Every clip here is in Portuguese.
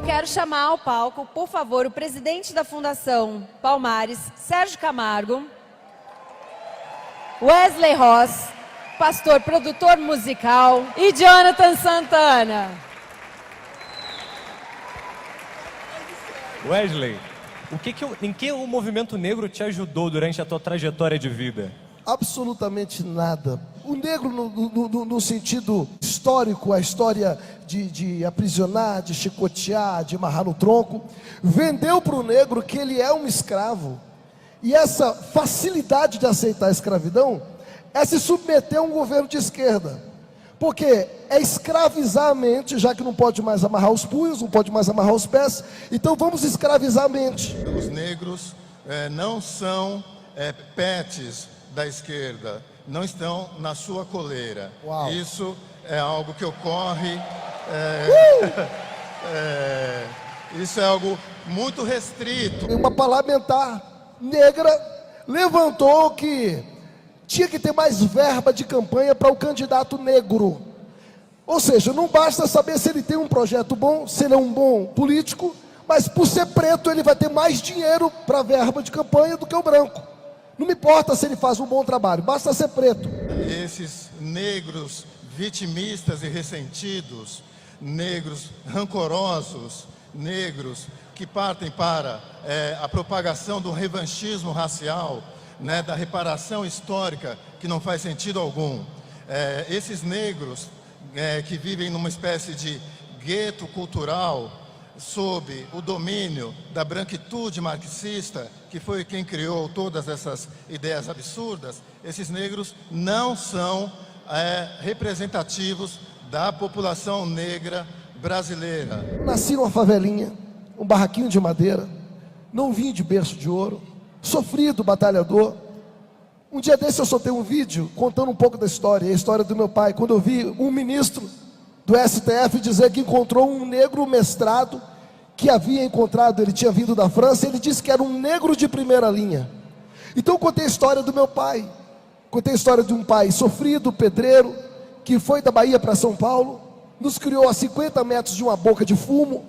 quero chamar ao palco, por favor, o presidente da Fundação Palmares, Sérgio Camargo, Wesley Ross, pastor produtor musical, e Jonathan Santana. Wesley, em que o movimento negro te ajudou durante a tua trajetória de vida? Absolutamente nada. O negro, no sentido histórico, a história de aprisionar, de chicotear, de amarrar no tronco, vendeu para o negro que ele é um escravo. E essa facilidade de aceitar a escravidão é se submeter a um governo de esquerda. Porque é escravizar a mente, já que não pode mais amarrar os punhos, não pode mais amarrar os pés. Então vamos escravizar a mente. Os negros não são pets da esquerda, não estão na sua coleira. Uau. Isso é algo que ocorre, isso é algo muito restrito. Uma parlamentar negra levantou que tinha que ter mais verba de campanha para o candidato negro. Ou seja, não basta saber se ele tem um projeto bom, se ele é um bom político, mas por ser preto ele vai ter mais dinheiro para verba de campanha do que o branco. Não me importa se ele faz um bom trabalho, basta ser preto. Esses negros vitimistas e ressentidos, negros rancorosos, negros que partem para a propagação do revanchismo racial, da reparação histórica, que não faz sentido algum. Esses negros que vivem numa espécie de gueto cultural, sob o domínio da branquitude marxista, que foi quem criou todas essas ideias absurdas, esses negros não são representativos da população negra brasileira. Nasci numa favelinha, um barraquinho de madeira, não vim de berço de ouro, sofrido, batalhador. Um dia desse eu soltei um vídeo contando um pouco da história, a história do meu pai, quando eu vi um ministro do STF dizer que encontrou um negro mestrado, que havia encontrado, ele tinha vindo da França, ele disse que era um negro de primeira linha. Então eu contei a história do meu pai, contei a história de um pai sofrido, pedreiro, que foi da Bahia para São Paulo, nos criou a 50 metros de uma boca de fumo,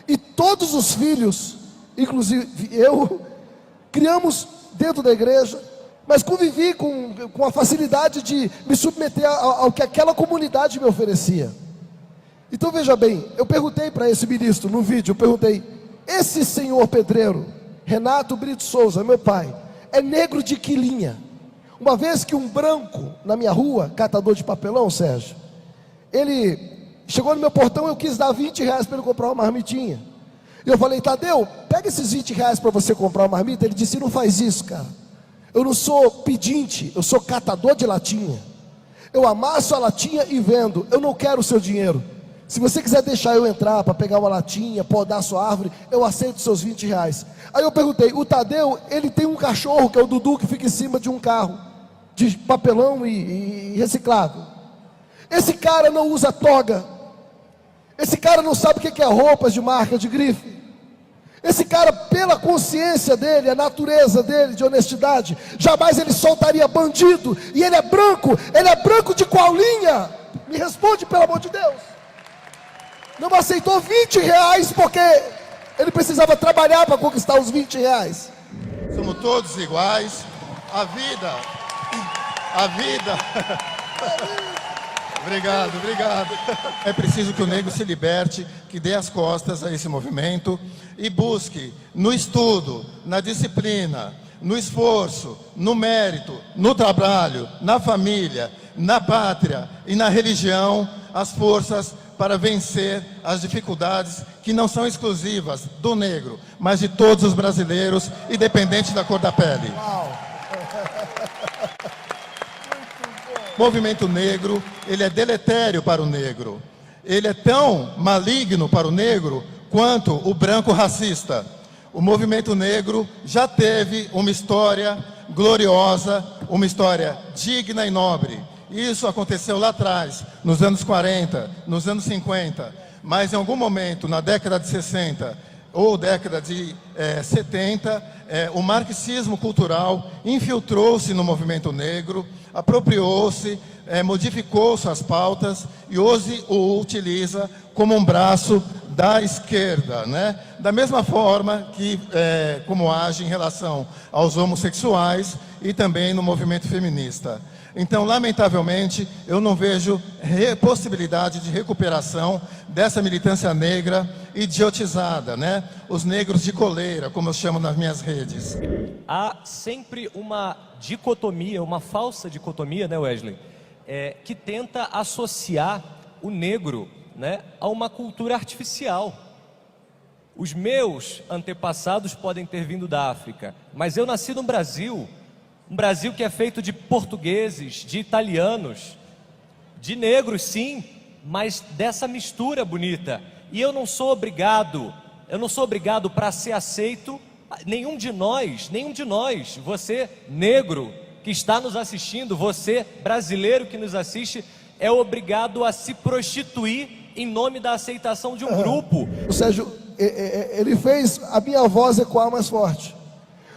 e todos os filhos, inclusive eu, criamos dentro da igreja, mas convivi com a facilidade de me submeter ao que aquela comunidade me oferecia. Então veja bem, eu perguntei para esse ministro no vídeo, eu perguntei: esse senhor pedreiro, Renato Brito Souza, meu pai, é negro de que linha? Uma vez que um branco na minha rua, catador de papelão, Sérgio, ele chegou no meu portão, eu quis dar 20 reais para ele comprar uma marmitinha. E eu falei: Tadeu, pega esses 20 reais para você comprar uma marmita. Ele disse: não faz isso, cara. Eu não sou pedinte, eu sou catador de latinha. Eu amasso a latinha e vendo, eu não quero o seu dinheiro. Se você quiser deixar eu entrar para pegar uma latinha, podar sua árvore, eu aceito seus 20 reais. Aí eu perguntei: o Tadeu, ele tem um cachorro, que é o Dudu, que fica em cima de um carro de papelão e reciclável. Esse cara não usa toga. Esse cara não sabe o que é roupas de marca, de grife. Esse cara, pela consciência dele, a natureza dele de honestidade, jamais ele soltaria bandido. E ele é branco de qual linha? Me responde, pelo amor de Deus. Não aceitou 20 reais porque ele precisava trabalhar para conquistar os 20 reais. Somos todos iguais. A vida. Obrigado. É preciso que o negro se liberte, que dê as costas a esse movimento e busque no estudo, na disciplina, no esforço, no mérito, no trabalho, na família, na pátria e na religião as forças para vencer as dificuldades que não são exclusivas do negro, mas de todos os brasileiros, independente da cor da pele. O movimento negro, ele é deletério para o negro. Ele é tão maligno para o negro quanto o branco racista. O movimento negro já teve uma história gloriosa, uma história digna e nobre. Isso aconteceu lá atrás, nos anos 40, nos anos 50, mas em algum momento, na década de 60 ou década de 70, o marxismo cultural infiltrou-se no movimento negro, apropriou-se, modificou suas pautas e hoje o utiliza como um braço da esquerda, né? Da mesma forma que como age em relação aos homossexuais e também no movimento feminista. Então, lamentavelmente, eu não vejo possibilidade de recuperação dessa militância negra idiotizada, né? Os negros de coleira, como eu chamo nas minhas redes. Há sempre uma dicotomia, uma falsa dicotomia, né, Wesley? Que tenta associar o negro, né, a uma cultura artificial. Os meus antepassados podem ter vindo da África, mas eu nasci no Brasil, um Brasil que é feito de portugueses, de italianos, de negros sim, mas dessa mistura bonita. E eu não sou obrigado para ser aceito, nenhum de nós, você negro que está nos assistindo, você brasileiro que nos assiste, é obrigado a se prostituir em nome da aceitação de um grupo. O Sérgio, ele fez a minha voz ecoar mais forte.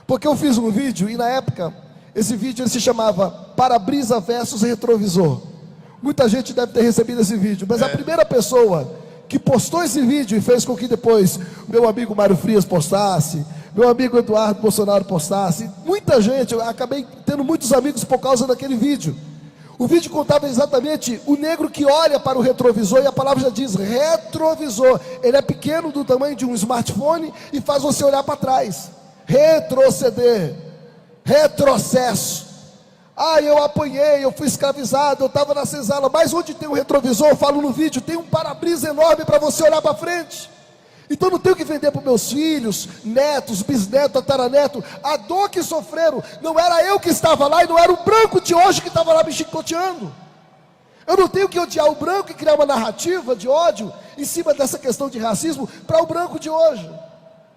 Porque eu fiz um vídeo e na época, esse vídeo ele se chamava Para-brisa versus Retrovisor. Muita gente deve ter recebido esse vídeo, mas a primeira pessoa que postou esse vídeo e fez com que depois meu amigo Mário Frias postasse, meu amigo Eduardo Bolsonaro postasse, muita gente, eu acabei tendo muitos amigos por causa daquele vídeo. O vídeo contava exatamente o negro que olha para o retrovisor, e a palavra já diz retrovisor. Ele é pequeno, do tamanho de um smartphone, e faz você olhar para trás. Retroceder, retrocesso. Ah, eu apanhei, eu fui escravizado, eu estava na senzala, mas onde tem um retrovisor, eu falo no vídeo, tem um para-brisa enorme para você olhar para frente. Então não tenho que vender para meus filhos, netos, bisnetos, tataraneto, a dor que sofreram. Não era eu que estava lá e não era o branco de hoje que estava lá me chicoteando. Eu não tenho que odiar o branco e criar uma narrativa de ódio em cima dessa questão de racismo para o branco de hoje.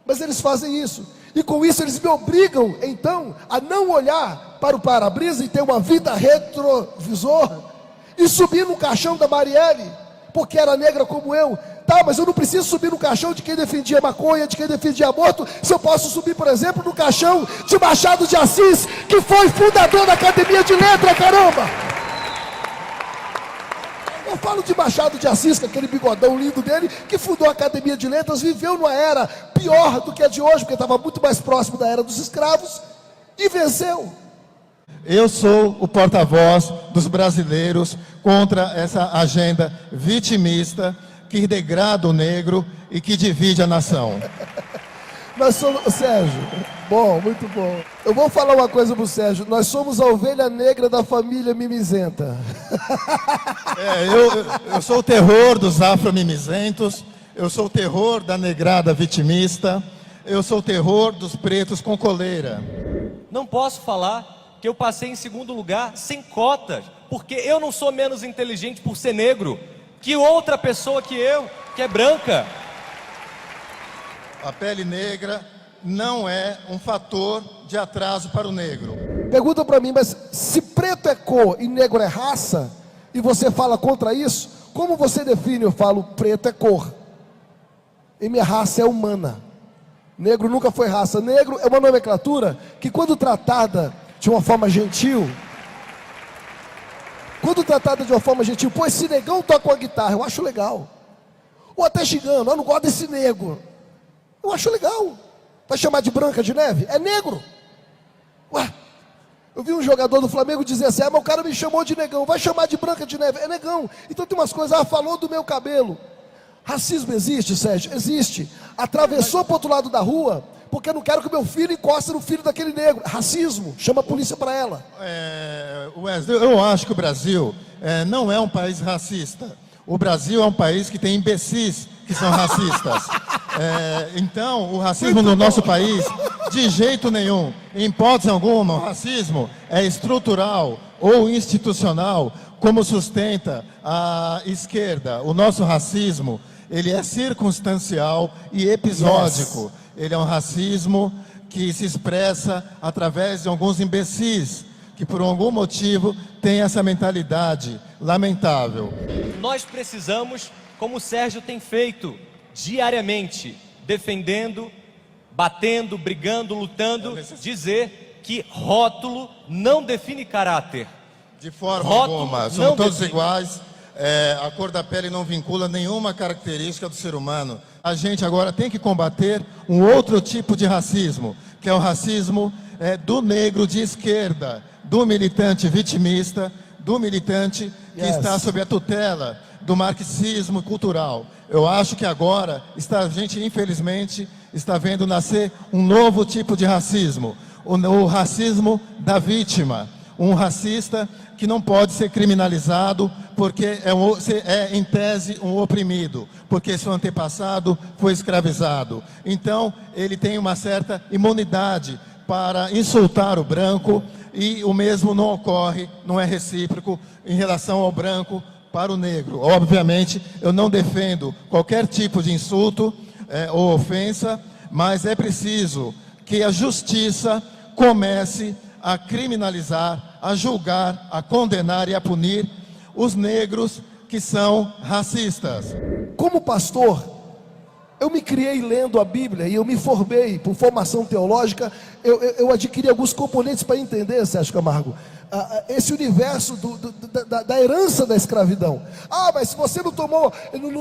Mas eles fazem isso. E com isso eles me obrigam, então, a não olhar para o para-brisa e ter uma vida retrovisor e subir no caixão da Marielle, porque era negra como eu. Tá, mas eu não preciso subir no caixão de quem defendia maconha, de quem defendia aborto, se eu posso subir, por exemplo, no caixão de Machado de Assis, que foi fundador da Academia de Letras, caramba! Eu falo de Machado de Assis, com aquele bigodão lindo dele, que fundou a Academia de Letras, viveu numa era pior do que a de hoje, porque estava muito mais próximo da era dos escravos, e venceu. Eu sou o porta-voz dos brasileiros contra essa agenda vitimista, que degrada o negro e que divide a nação. Nós somos, Sérgio, bom, muito bom. Eu vou falar uma coisa pro Sérgio, nós somos a ovelha negra da família mimizenta. Eu sou o terror dos afro-mimizentos, eu sou o terror da negrada vitimista, eu sou o terror dos pretos com coleira. Não posso falar que eu passei em segundo lugar sem cotas, porque eu não sou menos inteligente por ser negro que outra pessoa que eu, que é branca. A pele negra não é um fator de atraso para o negro. Pergunta para mim, mas se preto é cor e negro é raça, e você fala contra isso, como você define? Eu falo, preto é cor, e minha raça é humana. Negro nunca foi raça. Negro é uma nomenclatura que, quando tratada de uma forma gentil, pô, esse negão toca uma guitarra, eu acho legal. Ou até xingando, eu não gosto desse negro, eu acho legal. Vai chamar de Branca de Neve? É negro. Ué, eu vi um jogador do Flamengo dizer assim, mas o cara me chamou de negão, vai chamar de Branca de Neve? É negão. Então tem umas coisas, falou do meu cabelo. Racismo existe, Sérgio? Existe. Atravessou para o outro lado da rua, porque eu não quero que meu filho encoste no filho daquele negro. Racismo, chama a polícia para ela. Wesley, eu acho que o Brasil não é um país racista. O Brasil é um país que tem imbecis que são racistas. Então, o racismo no nosso país, de jeito nenhum, em hipótese alguma, o racismo é estrutural ou institucional, como sustenta a esquerda. O nosso racismo, ele é circunstancial e episódico. Yes. Ele é um racismo que se expressa através de alguns imbecis, que por algum motivo têm essa mentalidade lamentável. Nós precisamos, como o Sérgio tem feito diariamente, defendendo, batendo, brigando, lutando, dizer que rótulo não define caráter. De forma alguma, somos todos iguais. a cor da pele não vincula nenhuma característica do ser humano. A gente agora tem que combater um outro tipo de racismo, que é o racismo do negro de esquerda, do militante vitimista, do militante que está sob a tutela do marxismo cultural. Eu acho que agora a gente, infelizmente, está vendo nascer um novo tipo de racismo, o racismo da vítima, um racista que não pode ser criminalizado porque é em tese um oprimido, porque seu antepassado foi escravizado. Então, ele tem uma certa imunidade para insultar o branco, e o mesmo não ocorre, não é recíproco em relação ao branco para o negro. Obviamente, eu não defendo qualquer tipo de insulto ou ofensa, mas é preciso que a justiça comece a criminalizar, a julgar, a condenar e a punir os negros que são racistas. Como pastor, eu me criei lendo a Bíblia e eu me formei por formação teológica. Eu adquiri alguns componentes para entender, Sérgio Camargo, esse universo da herança da escravidão. Ah, mas se você não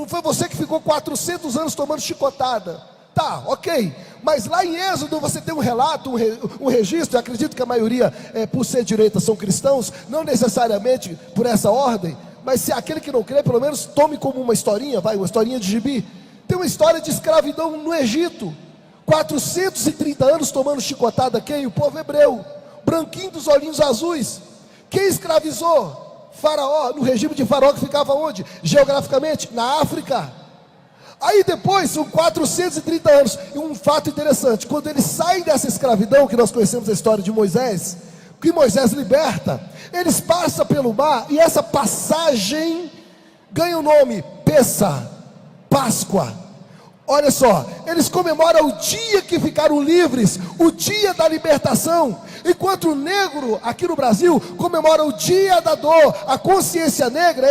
foi você que ficou 400 anos tomando chicotada. Tá, ok, mas lá em Êxodo você tem um relato, um registro. Eu acredito que a maioria, por ser direita, são cristãos, não necessariamente por essa ordem, mas se aquele que não crê, pelo menos tome como uma historinha, uma historinha de gibi. Tem uma história de escravidão no Egito, 430 anos tomando chicotada. Quem? O povo hebreu, branquinho dos olhinhos azuis. Quem escravizou? Faraó, no regime de Faraó, que ficava onde? Geograficamente, na África. Aí depois, são 430 anos, e um fato interessante, quando eles saem dessa escravidão, que nós conhecemos a história de Moisés, que Moisés liberta, eles passam pelo mar, e essa passagem ganha o nome Pessa, Páscoa. Olha só, eles comemoram o dia que ficaram livres, o dia da libertação, enquanto o negro, aqui no Brasil, comemora o dia da dor. A consciência negra,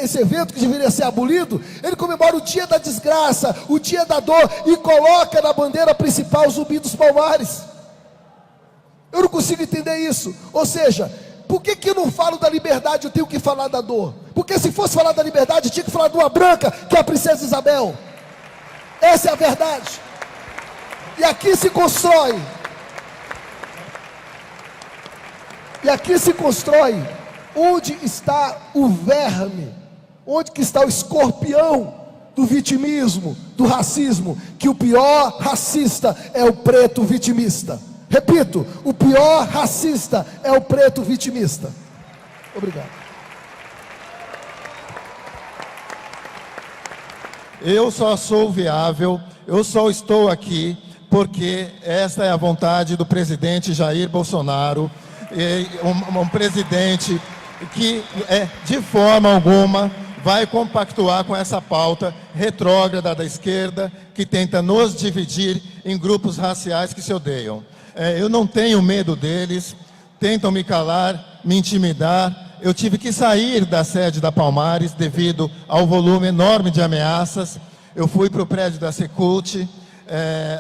esse evento que deveria ser abolido, ele comemora o dia da desgraça, o dia da dor, e coloca na bandeira principal o Zumbi dos Palmares. Eu não consigo entender isso. Ou seja, por que eu não falo da liberdade, eu tenho que falar da dor? Porque se fosse falar da liberdade, tinha que falar de uma branca, que é a princesa Isabel. Essa é a verdade. E aqui se constrói. Onde está o verme, onde que está o escorpião do vitimismo, do racismo, que o pior racista é o preto vitimista. Repito, o pior racista é o preto vitimista. Obrigado. Eu só sou viável, eu só estou aqui porque esta é a vontade do presidente Jair Bolsonaro, um presidente que de forma alguma vai compactuar com essa pauta retrógrada da esquerda, que tenta nos dividir em grupos raciais que se odeiam. Eu não tenho medo deles, tentam me calar, me intimidar. Eu tive que sair da sede da Palmares devido ao volume enorme de ameaças. Eu fui para o prédio da Secult,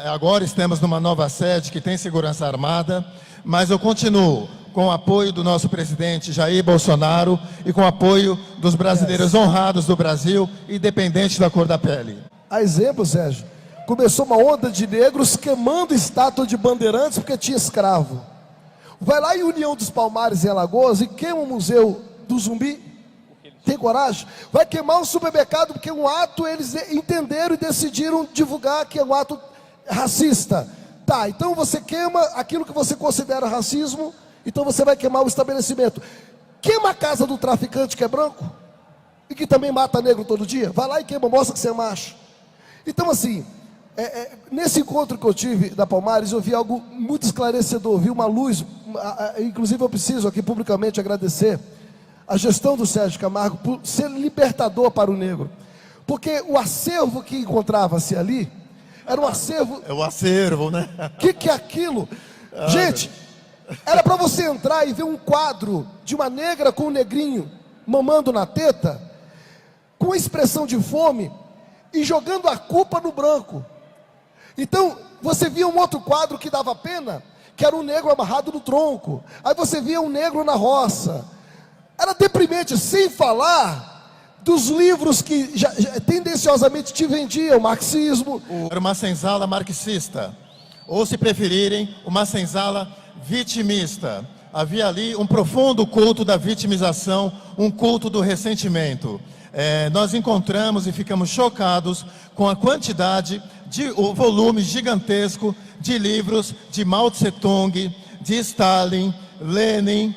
agora estamos numa nova sede que tem segurança armada, mas eu continuo com o apoio do nosso presidente Jair Bolsonaro e com o apoio dos brasileiros honrados do Brasil, independente da cor da pele. A exemplo, Sérgio, começou uma onda de negros queimando estátua de bandeirantes porque tinha escravo. Vai lá em União dos Palmares, em Alagoas, e queima o Museu do Zumbi. Tem coragem? Vai queimar um supermercado porque um ato eles entenderam e decidiram divulgar que é um ato racista. Tá, então você queima aquilo que você considera racismo, então você vai queimar o estabelecimento. Queima a casa do traficante que é branco e que também mata negro todo dia. Vai lá e queima, mostra que você é macho. Então assim, nesse encontro que eu tive da Palmares, eu vi algo muito esclarecedor, vi uma luz. Inclusive eu preciso aqui publicamente agradecer a gestão do Sérgio Camargo por ser libertador para o negro, porque o acervo que encontrava-se ali era um acervo. É o acervo, né? Que é aquilo? Gente, era para você entrar e ver um quadro de uma negra com um negrinho mamando na teta, com expressão de fome e jogando a culpa no branco. Então, você via um outro quadro que dava pena, que era um negro amarrado no tronco. Aí você via um negro na roça. Era deprimente, sem falar dos livros que já tendenciosamente te vendiam, o marxismo. Era uma senzala marxista, ou se preferirem, uma senzala vitimista. Havia ali um profundo culto da vitimização, um culto do ressentimento. Nós encontramos e ficamos chocados com a quantidade, o volume gigantesco de livros de Mao Tse-tung, de Stalin, Lenin,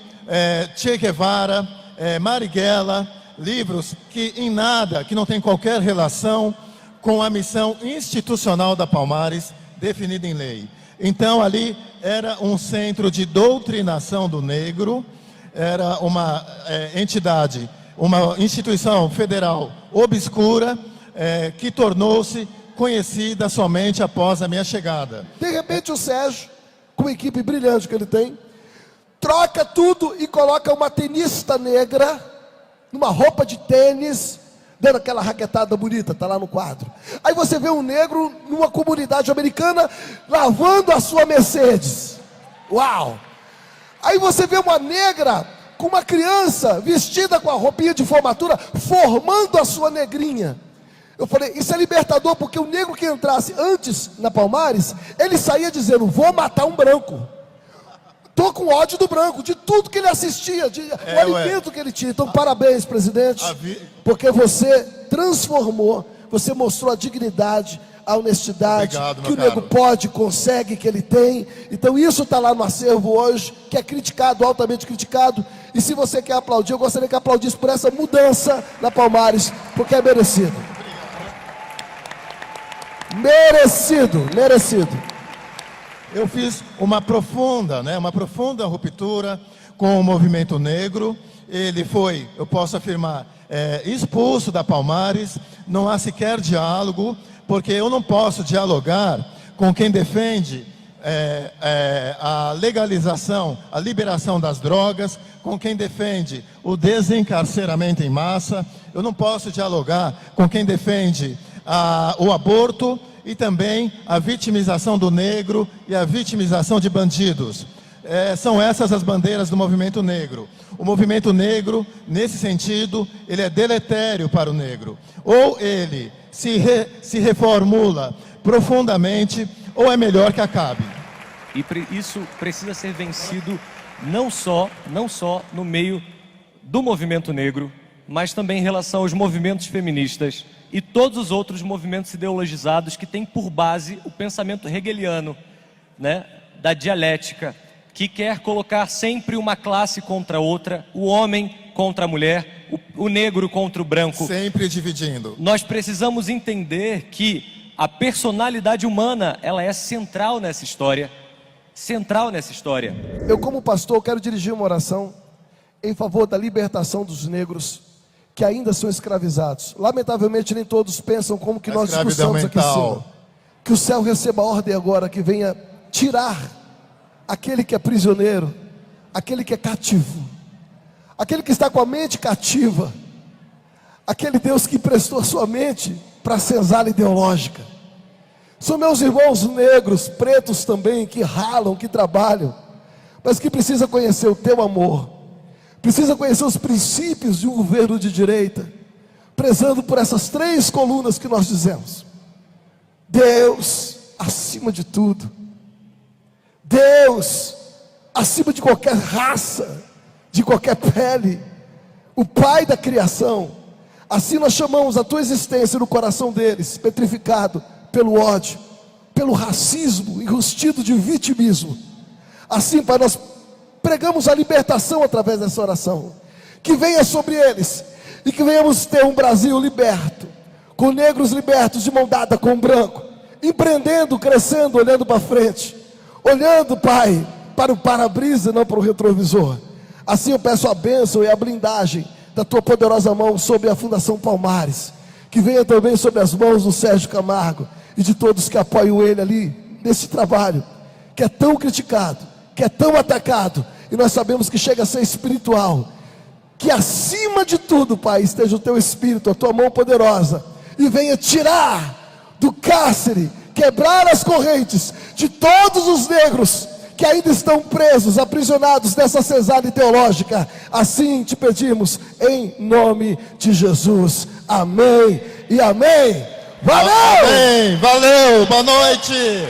Che Guevara, Marighella, livros que em nada, que não tem qualquer relação com a missão institucional da Palmares, definida em lei. Então ali era um centro de doutrinação do negro, era uma entidade, uma instituição federal obscura, que tornou-se conhecida somente após a minha chegada. De repente o Sérgio, com a equipe brilhante que ele tem, troca tudo e coloca uma tenista negra numa roupa de tênis, dando aquela raquetada bonita, tá lá no quadro. Aí você vê um negro numa comunidade americana lavando a sua Mercedes. Uau! Aí você vê uma negra com uma criança vestida com a roupinha de formatura, formando a sua negrinha. Eu falei, isso é libertador, porque o negro que entrasse antes na Palmares, ele saía dizendo, vou matar um branco. Tô com ódio do branco, de tudo que ele assistia, o alimento que ele tinha. Então, parabéns, presidente, porque você transformou, você mostrou a dignidade, a honestidade, que o negro pode, consegue, que ele tem. Então, isso está lá no acervo hoje, que é criticado, altamente criticado. E se você quer aplaudir, eu gostaria que aplaudisse por essa mudança na Palmares, porque é merecido. Merecido, merecido. Eu fiz uma profunda ruptura com o movimento negro. Ele foi, eu posso afirmar, expulso da Palmares. Não há sequer diálogo, porque eu não posso dialogar com quem defende a legalização, a liberação das drogas, com quem defende o desencarceramento em massa. Eu não posso dialogar com quem defende o aborto e também a vitimização do negro e a vitimização de bandidos. São essas as bandeiras do movimento negro. O movimento negro, nesse sentido, ele é deletério para o negro. Ou ele se reformula profundamente, ou é melhor que acabe. E isso precisa ser vencido não só no meio do movimento negro, mas também em relação aos movimentos feministas e todos os outros movimentos ideologizados que têm por base o pensamento hegeliano, né, da dialética, que quer colocar sempre uma classe contra outra, o homem contra a mulher, o negro contra o branco. Sempre dividindo. Nós precisamos entender que a personalidade humana, ela é central nessa história. Central nessa história. Eu, como pastor, quero dirigir uma oração em favor da libertação dos negros que ainda são escravizados. Lamentavelmente, nem todos pensam como que nós discussamos aqui em cima. Que o céu receba a ordem agora, que venha tirar aquele que é prisioneiro, aquele que é cativo, aquele que está com a mente cativa, aquele Deus que emprestou a sua mente para a senzala ideológica. São meus irmãos negros, pretos também, que ralam, que trabalham, mas que precisam conhecer o teu amor, precisa conhecer os princípios de um governo de direita, prezando por essas 3 colunas que nós dizemos: Deus acima de tudo, Deus acima de qualquer raça, de qualquer pele, o Pai da criação. Assim nós chamamos a tua existência no coração deles, petrificado pelo ódio, pelo racismo, enrustido de vitimismo. Assim, Pai, nós pregamos a libertação através dessa oração, que venha sobre eles, e que venhamos ter um Brasil liberto, com negros libertos de mão dada com o branco, empreendendo, crescendo, olhando para frente, olhando, Pai, para o para-brisa, não para o retrovisor. Assim eu peço a bênção e a blindagem da tua poderosa mão sobre a Fundação Palmares, que venha também sobre as mãos do Sérgio Camargo e de todos que apoiam ele ali nesse trabalho, que é tão criticado, que é tão atacado, e nós sabemos que chega a ser espiritual. Que acima de tudo, Pai, esteja o teu Espírito, a tua mão poderosa, e venha tirar do cárcere, quebrar as correntes de todos os negros que ainda estão presos, aprisionados nessa cesárea teológica. Assim te pedimos, em nome de Jesus. Amém e amém. Valeu! Amém, valeu, boa noite.